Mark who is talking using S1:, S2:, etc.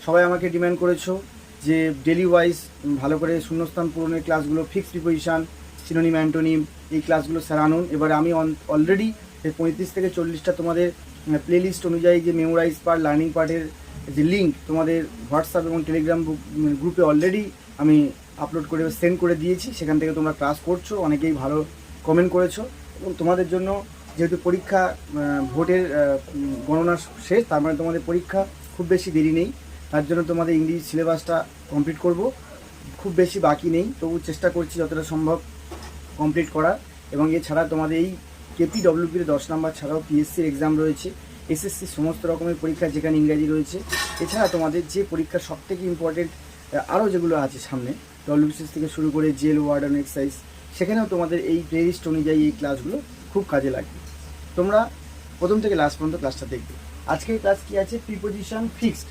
S1: সবাই আমাকে ডিমান্ড করেছো যে ডেলি ওয়াইজ ভালো করে শূন্যস্থান পূরণের ক্লাসগুলো, ফিক্সড প্রিপোজিশন, সিনোনিম অ্যান্টোনিম, এই ক্লাসগুলো স্যার আনুন। এবারে আমি অলরেডি 35 থেকে 40টা তোমাদের প্লেলিস্ট অনুযায়ী যে মেমোরাইজ পার্ট, লার্নিং পার্টের যে লিঙ্ক তোমাদের হোয়াটসঅ্যাপ এবং টেলিগ্রাম গ্রুপে অলরেডি আমি আপলোড করে সেন্ড করে দিয়েছি। সেখান থেকে তোমরা ক্লাস করছো, অনেকেই ভালো কমেন্ট করেছো। এবং তোমাদের জন্য যেহেতু পরীক্ষা ভোটের গণনা শেষ, তার মানে তোমাদের পরীক্ষা খুব বেশি দেরি নেই। তার জন্য তোমাদের ইংলিশ সিলেবাসটা কমপ্লিট করব, খুব বেশি বাকি নেই, তবু চেষ্টা করছি যতটা সম্ভব কমপ্লিট করার। এবং এছাড়া তোমাদের এই কেপিডব্লিউপির 10 নম্বর ছাড়াও পিএসসির এক্সাম রয়েছে, এসএসসির সমস্ত রকমের পরীক্ষা যেখানে ইংরাজি রয়েছে। এছাড়া তোমাদের যে পরীক্ষার সবথেকে ইম্পর্টেন্ট আরও যেগুলো আছে সামনে, ডব্লিউবিসিএস থেকে শুরু করে জেল ওয়ার্ডেন এক্সারসাইজ, সেখানেও তোমাদের এই প্লেলিস্ট অনুযায়ী এই ক্লাসগুলো খুব কাজে লাগবে। তোমরা প্রথম থেকে লাস্ট পর্যন্ত ক্লাসটা দেখবে। আজকের ক্লাস কী আছে? Preposition fixed.